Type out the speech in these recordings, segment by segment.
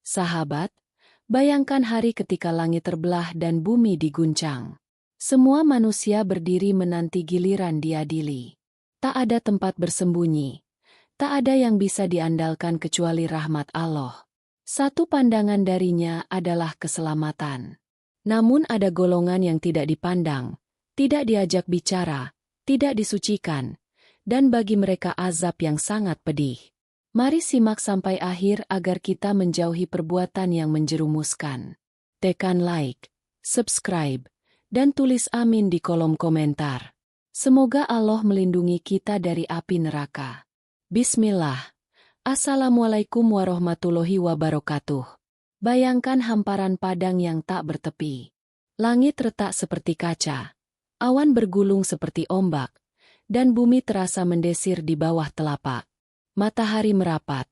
Sahabat, bayangkan hari ketika langit terbelah dan bumi diguncang. Semua manusia berdiri menanti giliran diadili. Tak ada tempat bersembunyi. Tak ada yang bisa diandalkan kecuali rahmat Allah. Satu pandangan darinya adalah keselamatan. Namun ada golongan yang tidak dipandang, tidak diajak bicara, tidak disucikan, dan bagi mereka azab yang sangat pedih. Mari simak sampai akhir agar kita menjauhi perbuatan yang menjerumuskan. Tekan like, subscribe, dan tulis amin di kolom komentar. Semoga Allah melindungi kita dari api neraka. Bismillah. Assalamualaikum warahmatullahi wabarakatuh. Bayangkan hamparan padang yang tak bertepi. Langit retak seperti kaca, awan bergulung seperti ombak, dan bumi terasa mendesir di bawah telapak. Matahari merapat,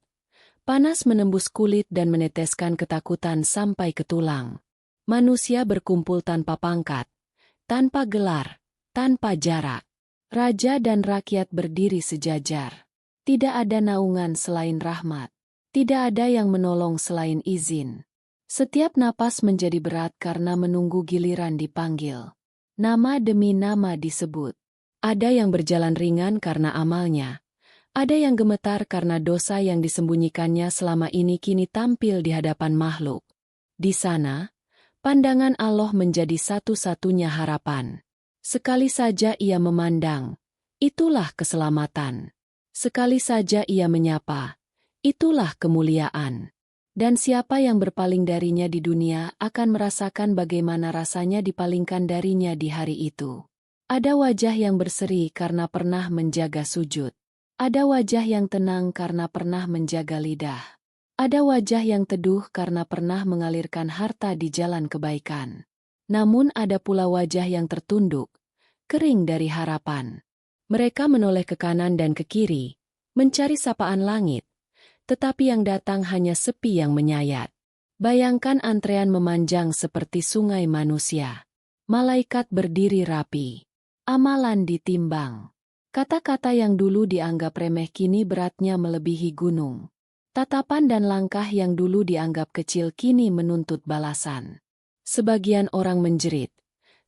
panas menembus kulit dan meneteskan ketakutan sampai ke tulang. Manusia berkumpul tanpa pangkat, tanpa gelar, tanpa jarak. Raja dan rakyat berdiri sejajar. Tidak ada naungan selain rahmat. Tidak ada yang menolong selain izin. Setiap napas menjadi berat karena menunggu giliran dipanggil. Nama demi nama disebut. Ada yang berjalan ringan karena amalnya. Ada yang gemetar karena dosa yang disembunyikannya selama ini kini tampil di hadapan makhluk. Di sana, pandangan Allah menjadi satu-satunya harapan. Sekali saja ia memandang, itulah keselamatan. Sekali saja ia menyapa, itulah kemuliaan. Dan siapa yang berpaling darinya di dunia akan merasakan bagaimana rasanya dipalingkan darinya di hari itu. Ada wajah yang berseri karena pernah menjaga sujud. Ada wajah yang tenang karena pernah menjaga lidah. Ada wajah yang teduh karena pernah mengalirkan harta di jalan kebaikan. Namun ada pula wajah yang tertunduk, kering dari harapan. Mereka menoleh ke kanan dan ke kiri, mencari sapaan langit. Tetapi yang datang hanya sepi yang menyayat. Bayangkan antrean memanjang seperti sungai manusia. Malaikat berdiri rapi. Amalan ditimbang. Kata-kata yang dulu dianggap remeh kini beratnya melebihi gunung. Tatapan dan langkah yang dulu dianggap kecil kini menuntut balasan. Sebagian orang menjerit.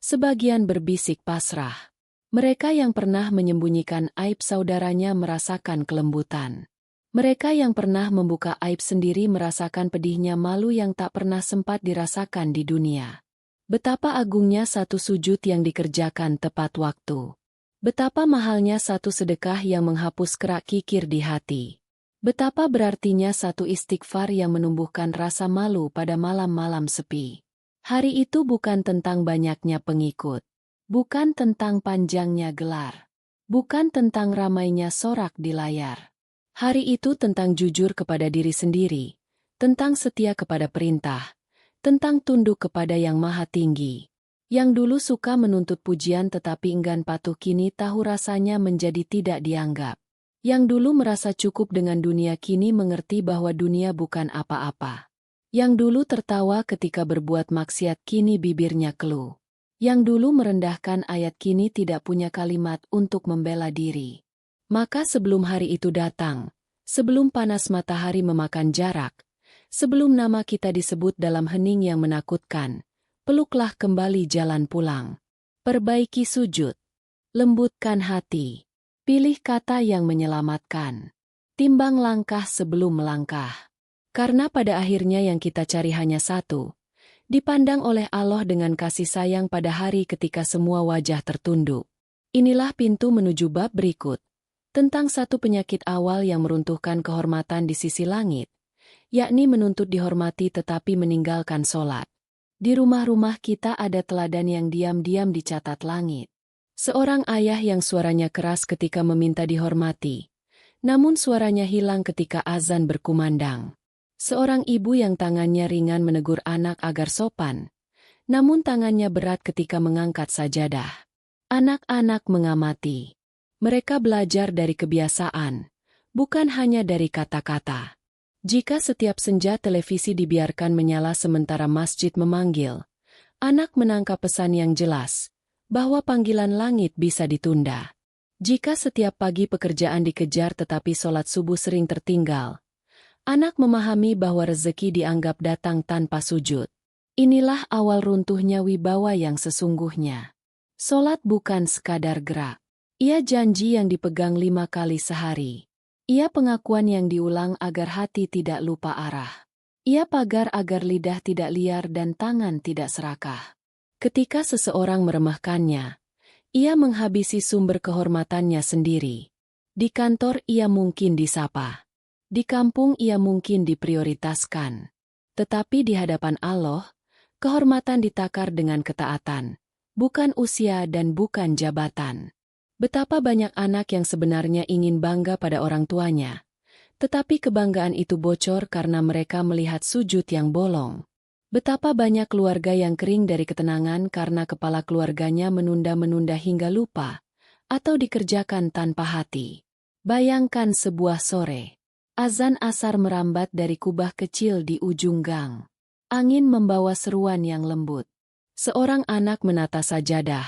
Sebagian berbisik pasrah. Mereka yang pernah menyembunyikan aib saudaranya merasakan kelembutan. Mereka yang pernah membuka aib sendiri merasakan pedihnya malu yang tak pernah sempat dirasakan di dunia. Betapa agungnya satu sujud yang dikerjakan tepat waktu. Betapa mahalnya satu sedekah yang menghapus kerak kikir di hati. Betapa berartinya satu istighfar yang menumbuhkan rasa malu pada malam-malam sepi. Hari itu bukan tentang banyaknya pengikut. Bukan tentang panjangnya gelar. Bukan tentang ramainya sorak di layar. Hari itu tentang jujur kepada diri sendiri, tentang setia kepada perintah, tentang tunduk kepada Yang Maha Tinggi. Yang dulu suka menuntut pujian tetapi enggan patuh kini tahu rasanya menjadi tidak dianggap. Yang dulu merasa cukup dengan dunia kini mengerti bahwa dunia bukan apa-apa. Yang dulu tertawa ketika berbuat maksiat kini bibirnya keluh. Yang dulu merendahkan ayat kini tidak punya kalimat untuk membela diri. Maka sebelum hari itu datang, sebelum panas matahari memakan jarak, sebelum nama kita disebut dalam hening yang menakutkan, peluklah kembali jalan pulang. Perbaiki sujud, lembutkan hati, pilih kata yang menyelamatkan. Timbang langkah sebelum melangkah. Karena pada akhirnya yang kita cari hanya satu, dipandang oleh Allah dengan kasih sayang pada hari ketika semua wajah tertunduk. Inilah pintu menuju bab berikut. Tentang satu penyakit awal yang meruntuhkan kehormatan di sisi langit, yakni menuntut dihormati tetapi meninggalkan sholat. Di rumah-rumah kita ada teladan yang diam-diam dicatat langit. Seorang ayah yang suaranya keras ketika meminta dihormati, namun suaranya hilang ketika azan berkumandang. Seorang ibu yang tangannya ringan menegur anak agar sopan, namun tangannya berat ketika mengangkat sajadah. Anak-anak mengamati. Mereka belajar dari kebiasaan, bukan hanya dari kata-kata. Jika setiap senja televisi dibiarkan menyala sementara masjid memanggil, anak menangkap pesan yang jelas, bahwa panggilan langit bisa ditunda. Jika setiap pagi pekerjaan dikejar tetapi sholat subuh sering tertinggal, Anak memahami bahwa rezeki dianggap datang tanpa sujud. Inilah awal runtuhnya wibawa yang sesungguhnya. Solat bukan sekadar gerak. Ia janji yang dipegang 5 kali sehari. Ia pengakuan yang diulang agar hati tidak lupa arah. Ia pagar agar lidah tidak liar dan tangan tidak serakah. Ketika seseorang meremehkannya, ia menghabisi sumber kehormatannya sendiri. Di kantor ia mungkin disapa. Di kampung ia mungkin diprioritaskan. Tetapi di hadapan Allah, kehormatan ditakar dengan ketaatan, bukan usia dan bukan jabatan. Betapa banyak anak yang sebenarnya ingin bangga pada orang tuanya, tetapi kebanggaan itu bocor karena mereka melihat sujud yang bolong. Betapa banyak keluarga yang kering dari ketenangan karena kepala keluarganya menunda-menunda hingga lupa, atau dikerjakan tanpa hati. Bayangkan sebuah sore. Azan asar merambat dari kubah kecil di ujung gang. Angin membawa seruan yang lembut. Seorang anak menata sajadah,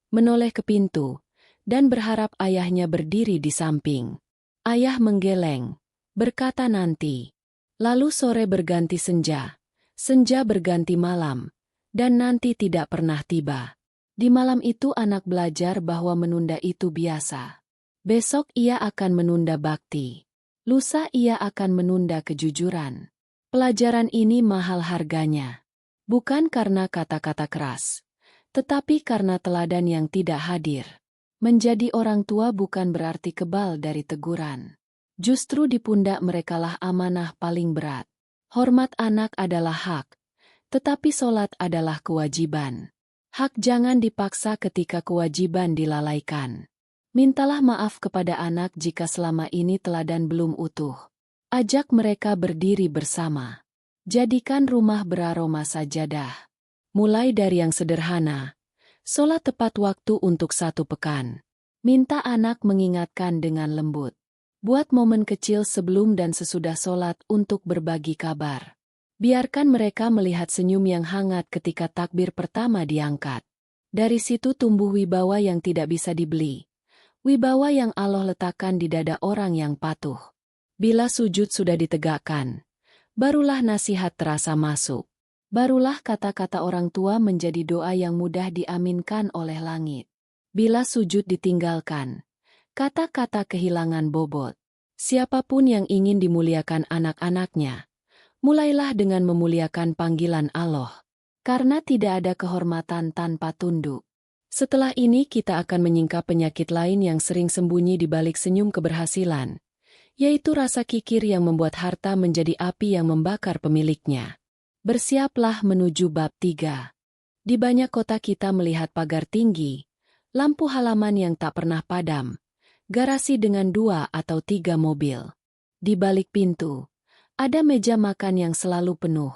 menoleh ke pintu, dan berharap ayahnya berdiri di samping. Ayah menggeleng, berkata nanti. Lalu sore berganti senja, senja berganti malam, dan nanti tidak pernah tiba. Di malam itu anak belajar bahwa menunda itu biasa. Besok ia akan menunda bakti. Lusa ia akan menunda kejujuran. Pelajaran ini mahal harganya. Bukan karena kata-kata keras, tetapi karena teladan yang tidak hadir. Menjadi orang tua bukan berarti kebal dari teguran. Justru di pundak merekalah amanah paling berat. Hormat anak adalah hak, tetapi solat adalah kewajiban. Hak jangan dipaksa ketika kewajiban dilalaikan. Mintalah maaf kepada anak jika selama ini teladan belum utuh. Ajak mereka berdiri bersama. Jadikan rumah beraroma sajadah. Mulai dari yang sederhana, solat tepat waktu untuk 1 pekan. Minta anak mengingatkan dengan lembut. Buat momen kecil sebelum dan sesudah solat untuk berbagi kabar. Biarkan mereka melihat senyum yang hangat ketika takbir pertama diangkat. Dari situ tumbuh wibawa yang tidak bisa dibeli. Wibawa yang Allah letakkan di dada orang yang patuh. Bila sujud sudah ditegakkan, barulah nasihat terasa masuk. Barulah kata-kata orang tua menjadi doa yang mudah diaminkan oleh langit. Bila sujud ditinggalkan, kata-kata kehilangan bobot. Siapapun yang ingin dimuliakan anak-anaknya, mulailah dengan memuliakan panggilan Allah. Karena tidak ada kehormatan tanpa tunduk. Setelah ini kita akan menyingkap penyakit lain yang sering sembunyi di balik senyum keberhasilan, yaitu rasa kikir yang membuat harta menjadi api yang membakar pemiliknya. Bersiaplah menuju bab 3. Di banyak kota kita melihat pagar tinggi, lampu halaman yang tak pernah padam, garasi dengan 2 atau 3 mobil. Di balik pintu, ada meja makan yang selalu penuh.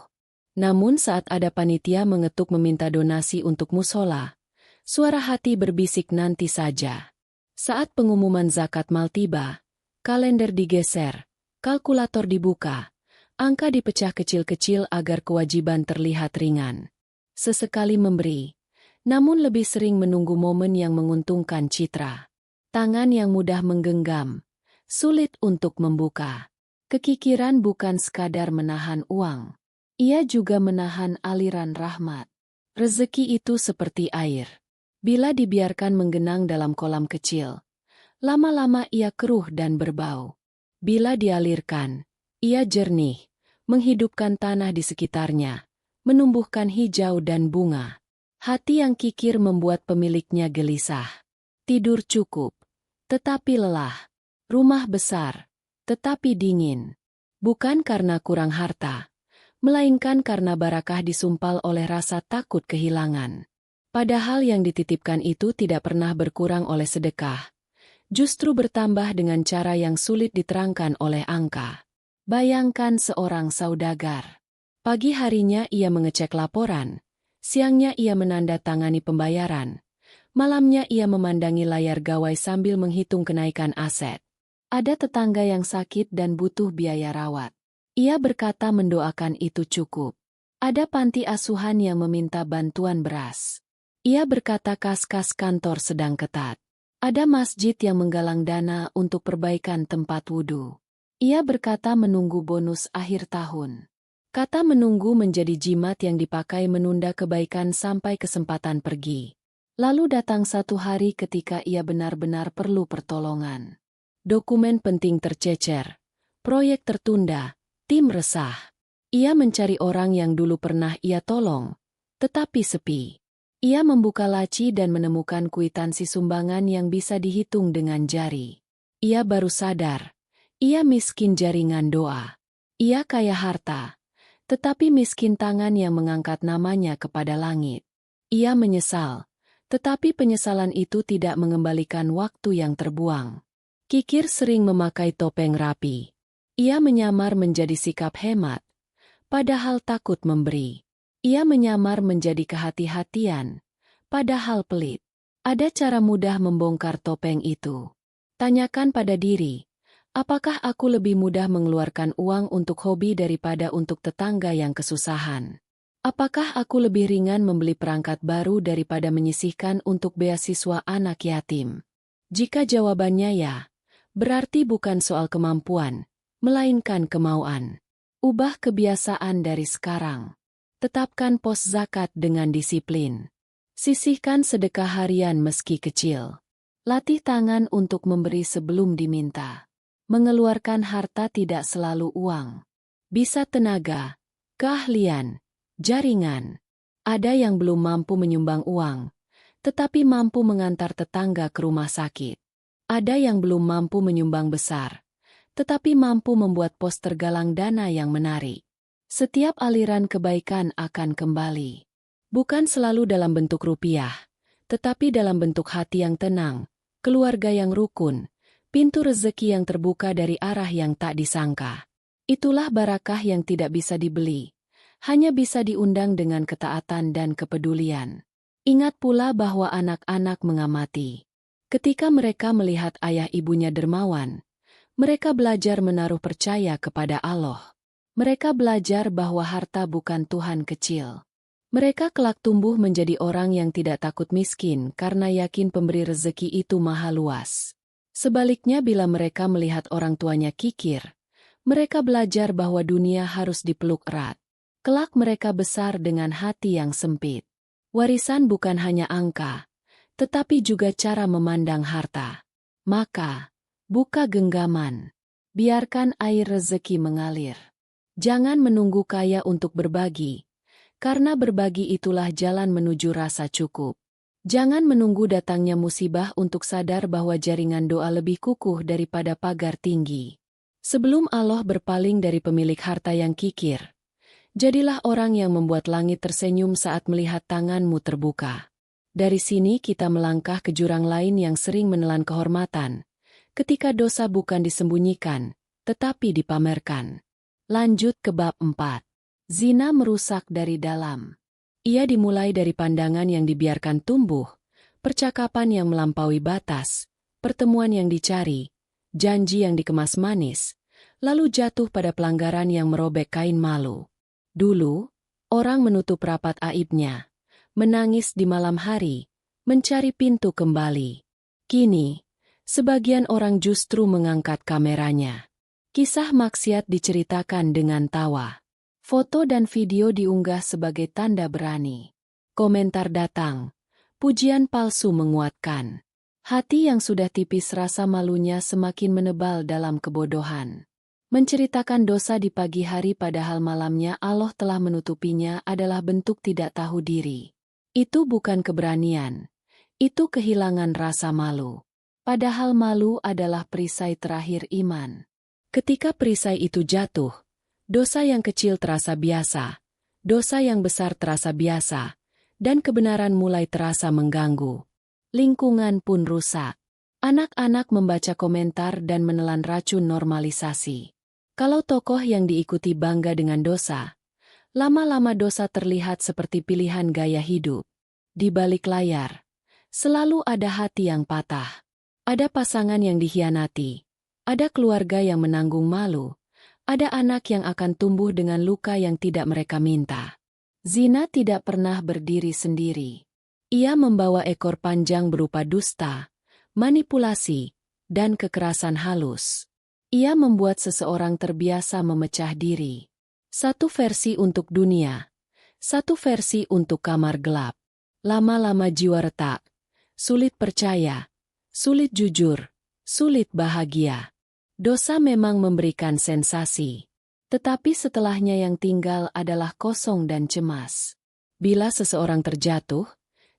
Namun saat ada panitia mengetuk meminta donasi untuk musola, suara hati berbisik nanti saja. Saat pengumuman zakat mal tiba, kalender digeser, kalkulator dibuka, angka dipecah kecil-kecil agar kewajiban terlihat ringan. Sesekali memberi, namun lebih sering menunggu momen yang menguntungkan citra. Tangan yang mudah menggenggam, sulit untuk membuka. Kekikiran bukan sekadar menahan uang, ia juga menahan aliran rahmat. Rezeki itu seperti air. Bila dibiarkan menggenang dalam kolam kecil, lama-lama ia keruh dan berbau. Bila dialirkan, ia jernih, menghidupkan tanah di sekitarnya, menumbuhkan hijau dan bunga. Hati yang kikir membuat pemiliknya gelisah. Tidur cukup, tetapi lelah. Rumah besar, tetapi dingin. Bukan karena kurang harta, melainkan karena barakah disumpal oleh rasa takut kehilangan. Padahal yang dititipkan itu tidak pernah berkurang oleh sedekah, justru bertambah dengan cara yang sulit diterangkan oleh angka. Bayangkan seorang saudagar. Pagi harinya ia mengecek laporan, siangnya ia menandatangani pembayaran, malamnya ia memandangi layar gawai sambil menghitung kenaikan aset. Ada tetangga yang sakit dan butuh biaya rawat. Ia berkata mendoakan itu cukup. Ada panti asuhan yang meminta bantuan beras. Ia berkata kas-kas kantor sedang ketat. Ada masjid yang menggalang dana untuk perbaikan tempat wudhu. Ia berkata menunggu bonus akhir tahun. Kata menunggu menjadi jimat yang dipakai menunda kebaikan sampai kesempatan pergi. Lalu datang satu hari ketika ia benar-benar perlu pertolongan. Dokumen penting tercecer. Proyek tertunda. Tim resah. Ia mencari orang yang dulu pernah ia tolong, tetapi sepi. Ia membuka laci dan menemukan kwitansi sumbangan yang bisa dihitung dengan jari. Ia baru sadar. Ia miskin jaringan doa. Ia kaya harta. Tetapi miskin tangan yang mengangkat namanya kepada langit. Ia menyesal, tetapi penyesalan itu tidak mengembalikan waktu yang terbuang. Kikir sering memakai topeng rapi. Ia menyamar menjadi sikap hemat, padahal takut memberi. Ia menyamar menjadi kehati-hatian, padahal pelit. Ada cara mudah membongkar topeng itu. Tanyakan pada diri. Apakah aku lebih mudah mengeluarkan uang untuk hobi daripada untuk tetangga yang kesusahan? Apakah aku lebih ringan membeli perangkat baru daripada menyisihkan untuk beasiswa anak yatim? Jika jawabannya ya, berarti bukan soal kemampuan, melainkan kemauan. Ubah kebiasaan dari sekarang. Tetapkan pos zakat dengan disiplin. Sisihkan sedekah harian meski kecil. Latih tangan untuk memberi sebelum diminta. Mengeluarkan harta tidak selalu uang. Bisa tenaga, keahlian, jaringan. Ada yang belum mampu menyumbang uang, tetapi mampu mengantar tetangga ke rumah sakit. Ada yang belum mampu menyumbang besar, tetapi mampu membuat pos tergalang dana yang menarik. Setiap aliran kebaikan akan kembali. Bukan selalu dalam bentuk rupiah, tetapi dalam bentuk hati yang tenang, keluarga yang rukun, pintu rezeki yang terbuka dari arah yang tak disangka. Itulah barakah yang tidak bisa dibeli, hanya bisa diundang dengan ketaatan dan kepedulian. Ingat pula bahwa anak-anak mengamati. Ketika mereka melihat ayah ibunya dermawan, mereka belajar menaruh percaya kepada Allah. Mereka belajar bahwa harta bukan Tuhan kecil. Mereka kelak tumbuh menjadi orang yang tidak takut miskin karena yakin pemberi rezeki itu maha luas. Sebaliknya bila mereka melihat orang tuanya kikir, mereka belajar bahwa dunia harus dipeluk erat. Kelak mereka besar dengan hati yang sempit. Warisan bukan hanya angka, tetapi juga cara memandang harta. Maka, buka genggaman. Biarkan air rezeki mengalir. Jangan menunggu kaya untuk berbagi, karena berbagi itulah jalan menuju rasa cukup. Jangan menunggu datangnya musibah untuk sadar bahwa jaringan doa lebih kukuh daripada pagar tinggi. Sebelum Allah berpaling dari pemilik harta yang kikir, jadilah orang yang membuat langit tersenyum saat melihat tanganmu terbuka. Dari sini kita melangkah ke jurang lain yang sering menelan kehormatan, ketika dosa bukan disembunyikan, tetapi dipamerkan. Lanjut ke bab 4. Zina merusak dari dalam. Ia dimulai dari pandangan yang dibiarkan tumbuh, percakapan yang melampaui batas, pertemuan yang dicari, janji yang dikemas manis, lalu jatuh pada pelanggaran yang merobek kain malu. Dulu, orang menutup rapat aibnya, menangis di malam hari, mencari pintu kembali. Kini, sebagian orang justru mengangkat kameranya. Kisah maksiat diceritakan dengan tawa. Foto dan video diunggah sebagai tanda berani. Komentar datang. Pujian palsu menguatkan. Hati yang sudah tipis rasa malunya semakin menebal dalam kebodohan. Menceritakan dosa di pagi hari padahal malamnya Allah telah menutupinya adalah bentuk tidak tahu diri. Itu bukan keberanian. Itu kehilangan rasa malu. Padahal malu adalah perisai terakhir iman. Ketika perisai itu jatuh, dosa yang kecil terasa biasa, dosa yang besar terasa biasa, dan kebenaran mulai terasa mengganggu. Lingkungan pun rusak. Anak-anak membaca komentar dan menelan racun normalisasi. Kalau tokoh yang diikuti bangga dengan dosa, lama-lama dosa terlihat seperti pilihan gaya hidup. Di balik layar, selalu ada hati yang patah. Ada pasangan yang dikhianati. Ada keluarga yang menanggung malu. Ada anak yang akan tumbuh dengan luka yang tidak mereka minta. Zina tidak pernah berdiri sendiri. Ia membawa ekor panjang berupa dusta, manipulasi, dan kekerasan halus. Ia membuat seseorang terbiasa memecah diri. Satu versi untuk dunia, satu versi untuk kamar gelap. Lama-lama jiwa retak, sulit percaya, sulit jujur, sulit bahagia. Dosa memang memberikan sensasi, tetapi setelahnya yang tinggal adalah kosong dan cemas. Bila seseorang terjatuh,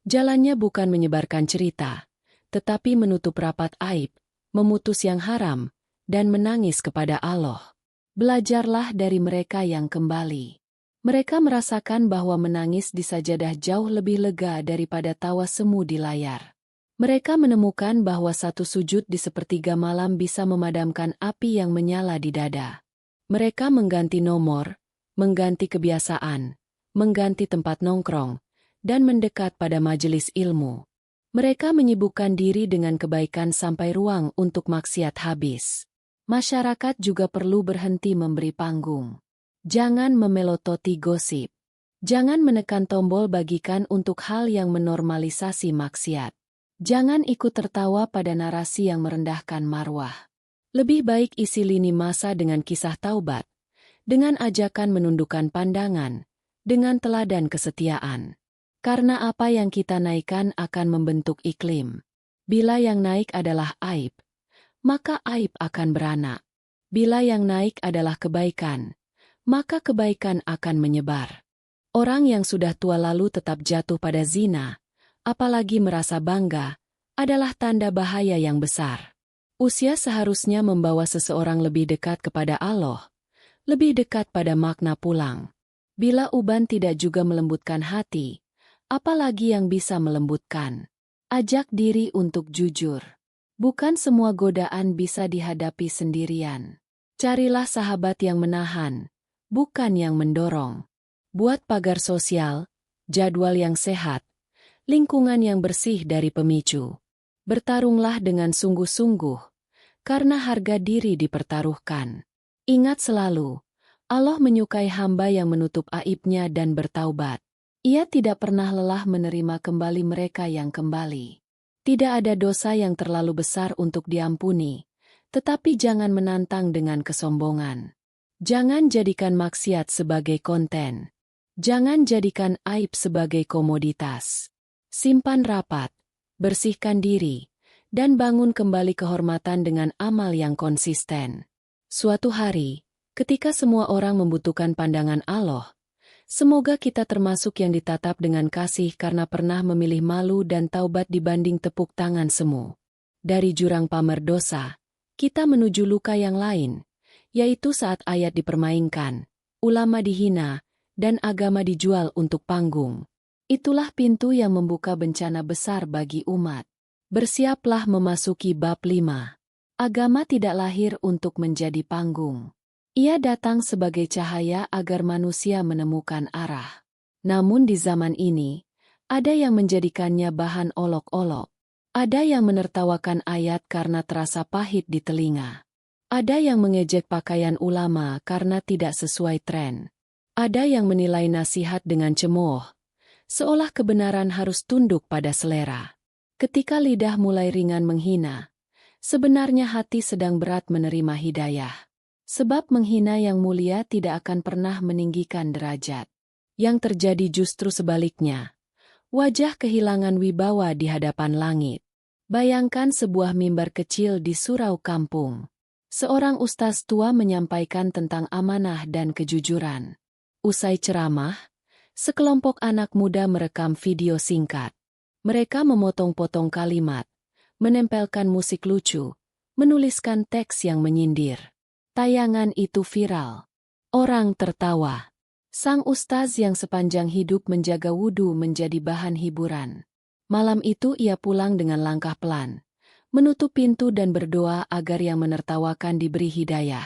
jalannya bukan menyebarkan cerita, tetapi menutup rapat aib, memutus yang haram, dan menangis kepada Allah. Belajarlah dari mereka yang kembali. Mereka merasakan bahwa menangis di sajadah jauh lebih lega daripada tawa semu di layar. Mereka menemukan bahwa satu sujud di sepertiga malam bisa memadamkan api yang menyala di dada. Mereka mengganti nomor, mengganti kebiasaan, mengganti tempat nongkrong, dan mendekat pada majelis ilmu. Mereka menyibukkan diri dengan kebaikan sampai ruang untuk maksiat habis. Masyarakat juga perlu berhenti memberi panggung. Jangan memelototi gosip. Jangan menekan tombol bagikan untuk hal yang menormalisasi maksiat. Jangan ikut tertawa pada narasi yang merendahkan marwah. Lebih baik isi lini masa dengan kisah taubat, dengan ajakan menundukkan pandangan, dengan teladan kesetiaan. Karena apa yang kita naikkan akan membentuk iklim. Bila yang naik adalah aib, maka aib akan beranak. Bila yang naik adalah kebaikan, maka kebaikan akan menyebar. Orang yang sudah tua lalu tetap jatuh pada zina, apalagi merasa bangga, adalah tanda bahaya yang besar. Usia seharusnya membawa seseorang lebih dekat kepada Allah, lebih dekat pada makna pulang. Bila uban tidak juga melembutkan hati, apalagi yang bisa melembutkan? Ajak diri untuk jujur. Bukan semua godaan bisa dihadapi sendirian. Carilah sahabat yang menahan, bukan yang mendorong. Buat pagar sosial, jadwal yang sehat, lingkungan yang bersih dari pemicu. Bertarunglah dengan sungguh-sungguh, karena harga diri dipertaruhkan. Ingat selalu, Allah menyukai hamba yang menutup aibnya dan bertaubat. Ia tidak pernah lelah menerima kembali mereka yang kembali. Tidak ada dosa yang terlalu besar untuk diampuni, tetapi jangan menantang dengan kesombongan. Jangan jadikan maksiat sebagai konten. Jangan jadikan aib sebagai komoditas. Simpan rapat, bersihkan diri, dan bangun kembali kehormatan dengan amal yang konsisten. Suatu hari, ketika semua orang membutuhkan pandangan Allah, semoga kita termasuk yang ditatap dengan kasih karena pernah memilih malu dan taubat dibanding tepuk tangan semu. Dari jurang pamer dosa, kita menuju luka yang lain, yaitu saat ayat dipermainkan, ulama dihina, dan agama dijual untuk panggung. Itulah pintu yang membuka bencana besar bagi umat. Bersiaplah memasuki bab 5. Agama tidak lahir untuk menjadi panggung. Ia datang sebagai cahaya agar manusia menemukan arah. Namun di zaman ini, ada yang menjadikannya bahan olok-olok. Ada yang menertawakan ayat karena terasa pahit di telinga. Ada yang mengejek pakaian ulama karena tidak sesuai tren. Ada yang menilai nasihat dengan cemooh, seolah kebenaran harus tunduk pada selera. Ketika lidah mulai ringan menghina, sebenarnya hati sedang berat menerima hidayah. Sebab menghina yang mulia tidak akan pernah meninggikan derajat. Yang terjadi justru sebaliknya. Wajah kehilangan wibawa di hadapan langit. Bayangkan sebuah mimbar kecil di surau kampung. Seorang ustaz tua menyampaikan tentang amanah dan kejujuran. Usai ceramah, sekelompok anak muda merekam video singkat. Mereka memotong-potong kalimat, menempelkan musik lucu, menuliskan teks yang menyindir. Tayangan itu viral. Orang tertawa. Sang ustaz yang sepanjang hidup menjaga wudhu menjadi bahan hiburan. Malam itu ia pulang dengan langkah pelan, menutup pintu dan berdoa agar yang menertawakan diberi hidayah.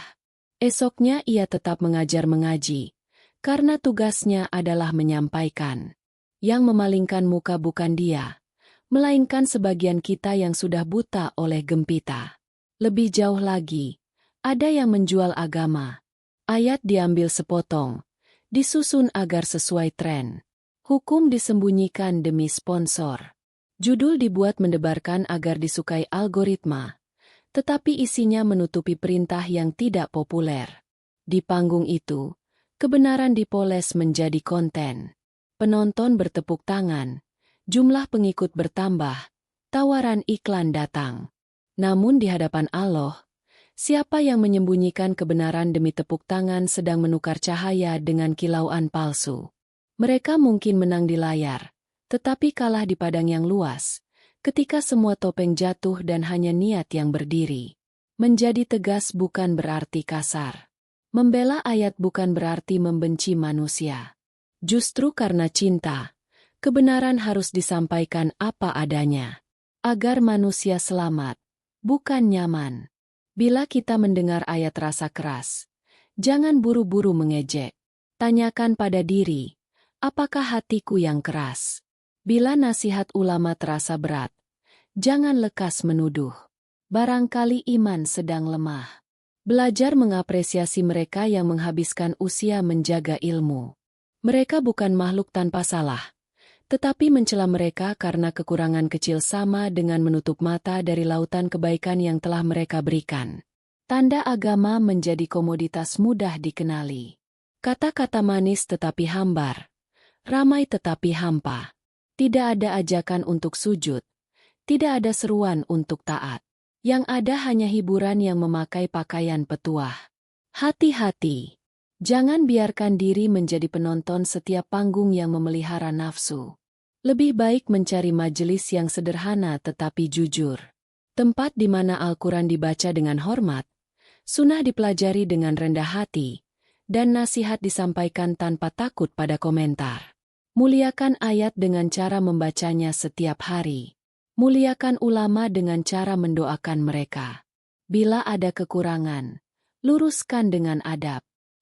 Esoknya ia tetap mengajar mengaji, karena tugasnya adalah menyampaikan. Yang memalingkan muka bukan dia, melainkan sebagian kita yang sudah buta oleh gempita. Lebih jauh lagi, ada yang menjual agama. Ayat diambil sepotong, disusun agar sesuai tren. Hukum disembunyikan demi sponsor. Judul dibuat mendebarkan agar disukai algoritma. tetapi isinya menutupi perintah yang tidak populer. Di panggung itu, kebenaran dipoles menjadi konten. Penonton bertepuk tangan, jumlah pengikut bertambah, tawaran iklan datang. Namun di hadapan Allah, siapa yang menyembunyikan kebenaran demi tepuk tangan sedang menukar cahaya dengan kilauan palsu. Mereka mungkin menang di layar, tetapi kalah di padang yang luas, ketika semua topeng jatuh dan hanya niat yang berdiri. Menjadi tegas bukan berarti kasar. Membela ayat bukan berarti membenci manusia. Justru karena cinta, kebenaran harus disampaikan apa adanya. Agar manusia selamat, bukan nyaman. Bila kita mendengar ayat rasa keras, jangan buru-buru mengejek. Tanyakan pada diri, apakah hatiku yang keras? Bila nasihat ulama terasa berat, jangan lekas menuduh. Barangkali iman sedang lemah. Belajar mengapresiasi mereka yang menghabiskan usia menjaga ilmu. Mereka bukan makhluk tanpa salah, tetapi mencela mereka karena kekurangan kecil sama dengan menutup mata dari lautan kebaikan yang telah mereka berikan. Tanda agama menjadi komoditas mudah dikenali. Kata-kata manis tetapi hambar, ramai tetapi hampa. Tidak ada ajakan untuk sujud, tidak ada seruan untuk taat. Yang ada hanya hiburan yang memakai pakaian petuah. Hati-hati, jangan biarkan diri menjadi penonton setiap panggung yang memelihara nafsu. Lebih baik mencari majelis yang sederhana tetapi jujur. Tempat di mana Al-Quran dibaca dengan hormat, sunnah dipelajari dengan rendah hati, dan nasihat disampaikan tanpa takut pada komentar. Muliakan ayat dengan cara membacanya setiap hari. Muliakan ulama dengan cara mendoakan mereka. Bila ada kekurangan, luruskan dengan adab.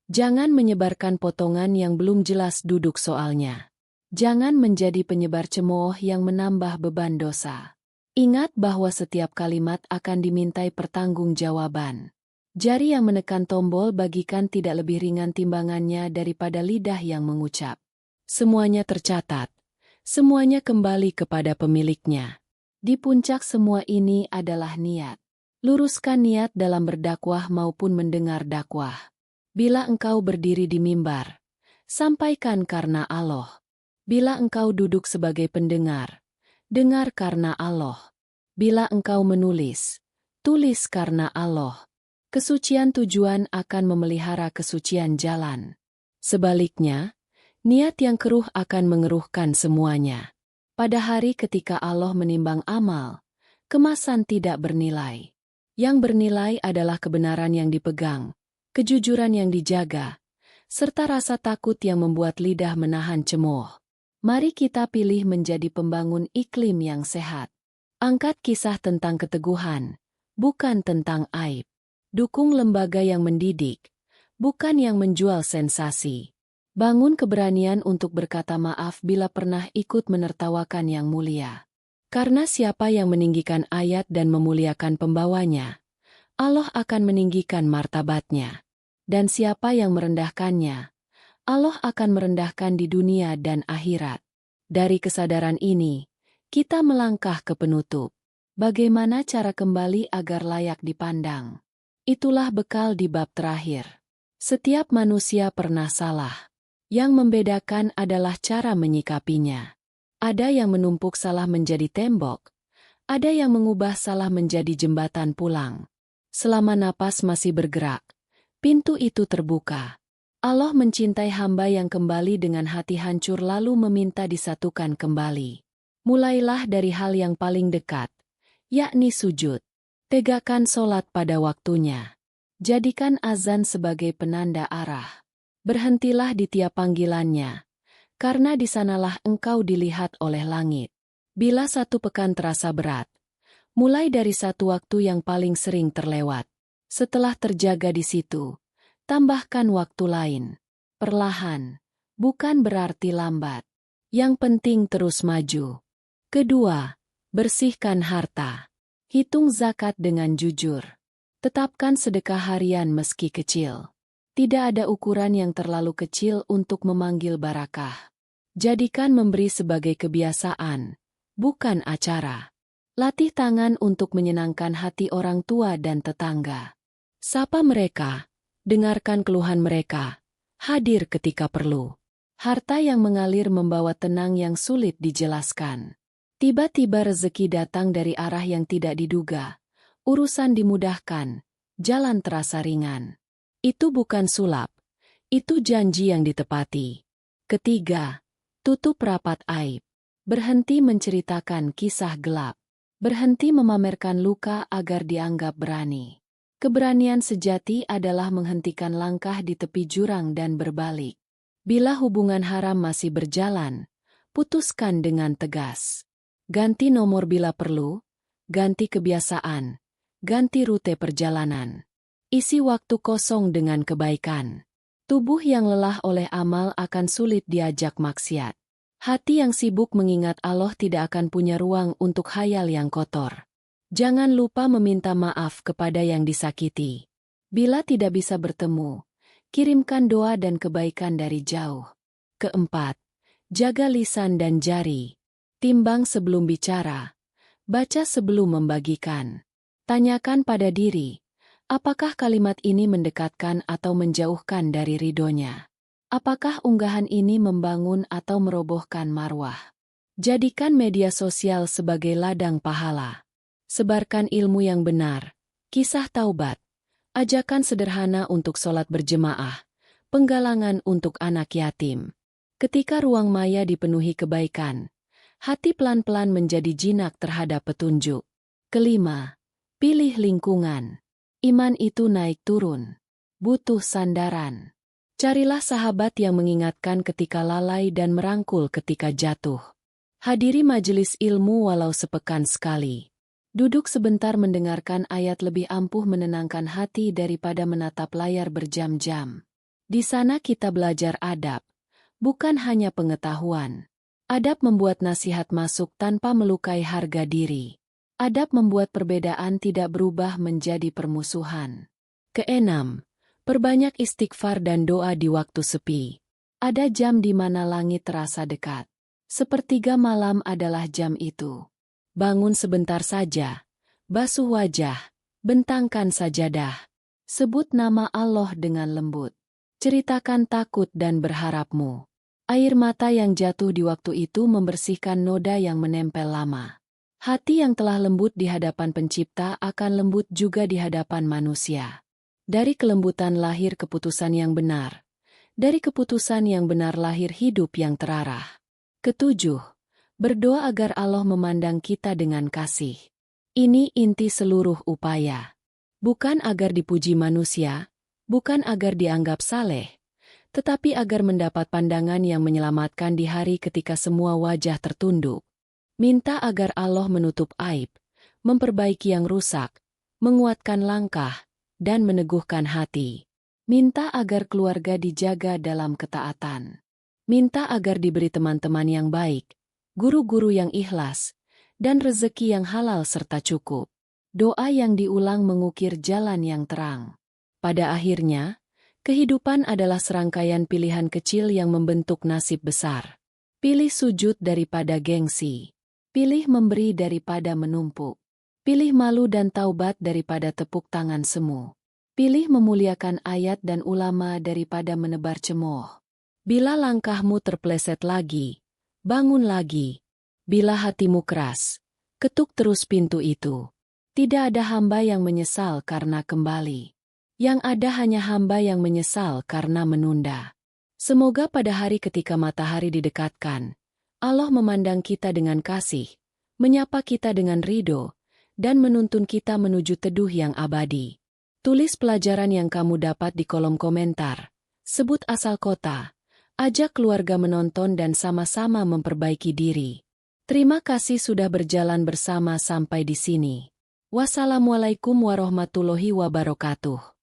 Jangan menyebarkan potongan yang belum jelas duduk soalnya. Jangan menjadi penyebar cemooh yang menambah beban dosa. Ingat bahwa setiap kalimat akan dimintai pertanggungjawaban. Jari yang menekan tombol bagikan tidak lebih ringan timbangannya daripada lidah yang mengucap. Semuanya tercatat. Semuanya kembali kepada pemiliknya. Di puncak semua ini adalah niat. Luruskan niat dalam berdakwah maupun mendengar dakwah. Bila engkau berdiri di mimbar, sampaikan karena Allah. Bila engkau duduk sebagai pendengar, dengar karena Allah. Bila engkau menulis, tulis karena Allah. Kesucian tujuan akan memelihara kesucian jalan. Sebaliknya, niat yang keruh akan mengeruhkan semuanya. Pada hari ketika Allah menimbang amal, kemasan tidak bernilai. Yang bernilai adalah kebenaran yang dipegang, kejujuran yang dijaga, serta rasa takut yang membuat lidah menahan cemooh. Mari kita pilih menjadi pembangun iklim yang sehat. Angkat kisah tentang keteguhan, bukan tentang aib. Dukung lembaga yang mendidik, bukan yang menjual sensasi. Bangun keberanian untuk berkata maaf bila pernah ikut menertawakan yang mulia. Karena siapa yang meninggikan ayat dan memuliakan pembawanya, Allah akan meninggikan martabatnya. Dan siapa yang merendahkannya, Allah akan merendahkan di dunia dan akhirat. Dari kesadaran ini, kita melangkah ke penutup. Bagaimana cara kembali agar layak dipandang? Itulah bekal di bab terakhir. Setiap manusia pernah salah. Yang membedakan adalah cara menyikapinya. Ada yang menumpuk salah menjadi tembok, ada yang mengubah salah menjadi jembatan pulang. Selama napas masih bergerak, pintu itu terbuka. Allah mencintai hamba yang kembali dengan hati hancur lalu meminta disatukan kembali. Mulailah dari hal yang paling dekat, yakni sujud. Tegakkan solat pada waktunya. Jadikan azan sebagai penanda arah. Berhentilah di tiap panggilannya, karena di sanalah engkau dilihat oleh langit. Bila satu pekan terasa berat, mulai dari satu waktu yang paling sering terlewat. Setelah terjaga di situ, tambahkan waktu lain. Perlahan, bukan berarti lambat. Yang penting terus maju. Kedua, bersihkan harta. Hitung zakat dengan jujur. Tetapkan sedekah harian meski kecil. Tidak ada ukuran yang terlalu kecil untuk memanggil barakah. Jadikan memberi sebagai kebiasaan, bukan acara. Latih tangan untuk menyenangkan hati orang tua dan tetangga. Sapa mereka, dengarkan keluhan mereka, hadir ketika perlu. Harta yang mengalir membawa tenang yang sulit dijelaskan. Tiba-tiba rezeki datang dari arah yang tidak diduga. Urusan dimudahkan, jalan terasa ringan. Itu bukan sulap, itu janji yang ditepati. Ketiga, tutup rapat aib. Berhenti menceritakan kisah gelap. Berhenti memamerkan luka agar dianggap berani. Keberanian sejati adalah menghentikan langkah di tepi jurang dan berbalik. Bila hubungan haram masih berjalan, putuskan dengan tegas. Ganti nomor bila perlu, ganti kebiasaan, ganti rute perjalanan. Isi waktu kosong dengan kebaikan. Tubuh yang lelah oleh amal akan sulit diajak maksiat. Hati yang sibuk mengingat Allah tidak akan punya ruang untuk khayal yang kotor. Jangan lupa meminta maaf kepada yang disakiti. Bila tidak bisa bertemu, kirimkan doa dan kebaikan dari jauh. Keempat, jaga lisan dan jari. Timbang sebelum bicara. Baca sebelum membagikan. Tanyakan pada diri. Apakah kalimat ini mendekatkan atau menjauhkan dari ridhonya? Apakah unggahan ini membangun atau merobohkan marwah? Jadikan media sosial sebagai ladang pahala. Sebarkan ilmu yang benar, kisah taubat, ajakan sederhana untuk sholat berjemaah, penggalangan untuk anak yatim. Ketika ruang maya dipenuhi kebaikan, hati pelan-pelan menjadi jinak terhadap petunjuk. Kelima, pilih lingkungan. Iman itu naik turun. Butuh sandaran. Carilah sahabat yang mengingatkan ketika lalai dan merangkul ketika jatuh. Hadiri majelis ilmu walau sepekan sekali. Duduk sebentar mendengarkan ayat lebih ampuh menenangkan hati daripada menatap layar berjam-jam. Di sana kita belajar adab, bukan hanya pengetahuan. Adab membuat nasihat masuk tanpa melukai harga diri. Adab membuat perbedaan tidak berubah menjadi permusuhan. Keenam, perbanyak istighfar dan doa di waktu sepi. Ada jam di mana langit terasa dekat. Sepertiga malam adalah jam itu. Bangun sebentar saja, basuh wajah, bentangkan sajadah. Sebut nama Allah dengan lembut. Ceritakan takut dan berharapmu. Air mata yang jatuh di waktu itu membersihkan noda yang menempel lama. Hati yang telah lembut di hadapan Pencipta akan lembut juga di hadapan manusia. Dari kelembutan lahir keputusan yang benar. Dari keputusan yang benar lahir hidup yang terarah. Ketujuh, berdoa agar Allah memandang kita dengan kasih. Ini inti seluruh upaya. Bukan agar dipuji manusia, bukan agar dianggap saleh, tetapi agar mendapat pandangan yang menyelamatkan di hari ketika semua wajah tertunduk. Minta agar Allah menutup aib, memperbaiki yang rusak, menguatkan langkah, dan meneguhkan hati. Minta agar keluarga dijaga dalam ketaatan. Minta agar diberi teman-teman yang baik, guru-guru yang ikhlas, dan rezeki yang halal serta cukup. Doa yang diulang mengukir jalan yang terang. Pada akhirnya, kehidupan adalah serangkaian pilihan kecil yang membentuk nasib besar. Pilih sujud daripada gengsi. Pilih memberi daripada menumpuk. Pilih malu dan taubat daripada tepuk tangan semu. Pilih memuliakan ayat dan ulama daripada menebar cemooh. Bila langkahmu terpeleset lagi, bangun lagi. Bila hatimu keras, ketuk terus pintu itu. Tidak ada hamba yang menyesal karena kembali. Yang ada hanya hamba yang menyesal karena menunda. Semoga pada hari ketika matahari didekatkan, Allah memandang kita dengan kasih, menyapa kita dengan ridho, dan menuntun kita menuju teduh yang abadi. Tulis pelajaran yang kamu dapat di kolom komentar. Sebut asal kota. Ajak keluarga menonton dan sama-sama memperbaiki diri. Terima kasih sudah berjalan bersama sampai di sini. Wassalamualaikum warahmatullahi wabarakatuh.